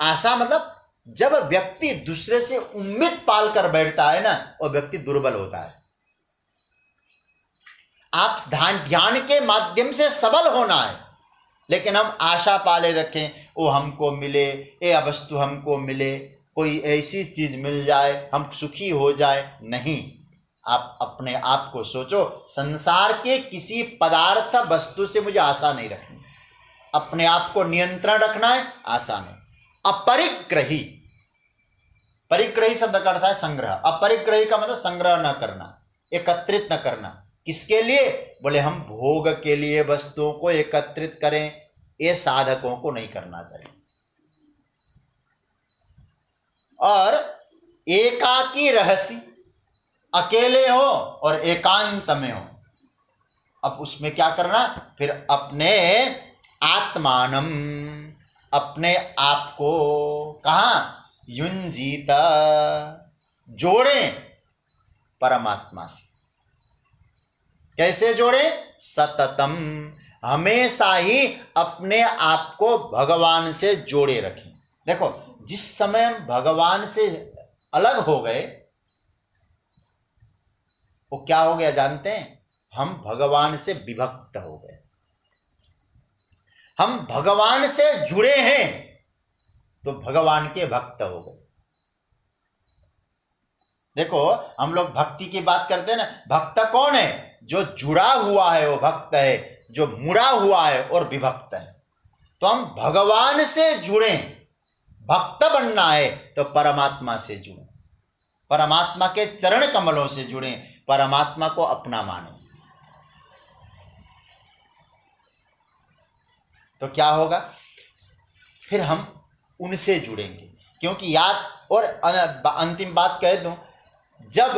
आशा मतलब जब व्यक्ति दूसरे से उम्मीद पाल कर बैठता है ना, वो व्यक्ति दुर्बल होता है। आप ध्यान के माध्यम से सबल होना है, लेकिन हम आशा पाले रखें वो हमको मिले, ये वस्तु हमको मिले, कोई ऐसी चीज मिल जाए, हम सुखी हो जाए। नहीं, आप अपने आप को सोचो, संसार के किसी पदार्थ वस्तु से मुझे आशा नहीं रखनी। अपने आप को नियंत्रण रखना है, आशा नहीं। अपरिग्रही, परिग्रही शब्द का अर्थ है संग्रह। अपरिग्रही का मतलब संग्रह न करना, एकत्रित न करना। किसके लिए? बोले हम भोग के लिए वस्तुओं को एकत्रित करें, ये साधकों को नहीं करना चाहिए। और एकाकी रहसी, अकेले हो और एकांत में हो, अब उसमें क्या करना? फिर अपने आत्मानम, अपने आप को कहाँ? युंजीत, जोड़ें परमात्मा से। कैसे जोड़े? सततम, हमेशा ही अपने आप को भगवान से जोड़े रखें। देखो जिस समय हम भगवान से अलग हो गए, वो क्या हो गया जानते हैं? हम भगवान से विभक्त हो गए। हम भगवान से जुड़े हैं तो भगवान के भक्त हो गए। देखो हम लोग भक्ति की बात करते हैं ना, भक्त कौन है? जो जुड़ा हुआ है वो भक्त है, जो मुड़ा हुआ है और विभक्त है। तो हम भगवान से जुड़े, भक्त बनना है तो परमात्मा से जुड़े, परमात्मा के चरण कमलों से जुड़े, परमात्मा को अपना माने। तो क्या होगा? फिर हम उनसे जुड़ेंगे। क्योंकि याद, और अंतिम बात कह दूं, जब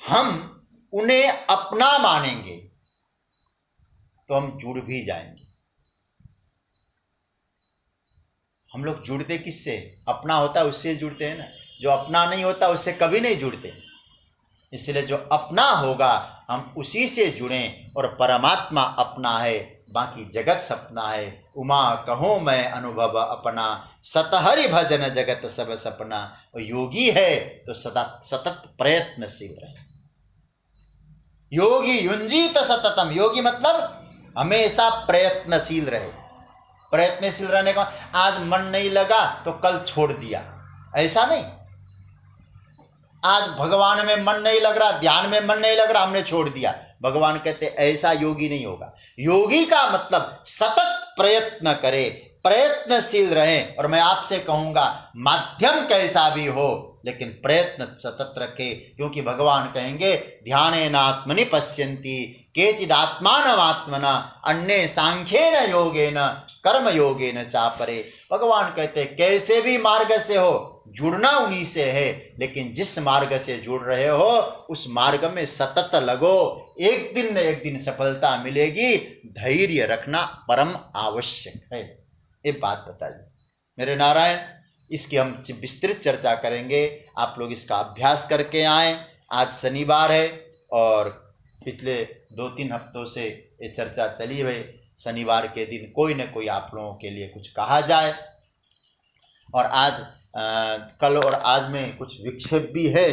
हम उन्हें अपना मानेंगे तो हम जुड़ भी जाएंगे। हम लोग जुड़ते किससे? अपना होता है उससे जुड़ते हैं ना। जो अपना नहीं होता उससे कभी नहीं जुड़ते। इसलिए जो अपना होगा हम उसी से जुड़ें, और परमात्मा अपना है, बाकी जगत सपना है। उमा कहो मैं अनुभव अपना, सतहरि भजन जगत सब सपना। और योगी है तो सदा सतत प्रयत्नशील रहे। योगी युंजीत सततम, योगी मतलब हमेशा प्रयत्नशील रहे। प्रयत्नशील रहने का आज मन नहीं लगा तो कल छोड़ दिया, ऐसा नहीं। आज भगवान में मन नहीं लग रहा, ध्यान में मन नहीं लग रहा, हमने छोड़ दिया। भगवान कहते ऐसा योगी नहीं होगा। योगी का मतलब सतत प्रयत्न करे, प्रयत्नशील रहे। और मैं आपसे कहूंगा माध्यम कैसा भी हो लेकिन प्रयत्न सतत रखे। क्योंकि भगवान कहेंगे ध्यानेनात्मनि पश्यन्ति केचिदात्मानमात्मना अन्ये सांख्येन योगेन कर्म योगेन चापरे। भगवान कहते हैं कैसे भी मार्ग से हो, जुड़ना उन्हीं से है, लेकिन जिस मार्ग से जुड़ रहे हो उस मार्ग में सतत लगो, एक दिन न एक दिन सफलता मिलेगी। धैर्य रखना परम आवश्यक है। ये बात बताइए मेरे नारायण। इसकी हम विस्तृत चर्चा करेंगे, आप लोग इसका अभ्यास करके आएँ। आज शनिवार है और पिछले 2-3 हफ्तों से ये चर्चा चली हुई। शनिवार के दिन कोई न कोई आप लोगों के लिए कुछ कहा जाए। और आज कल और आज में कुछ विक्षेप भी है,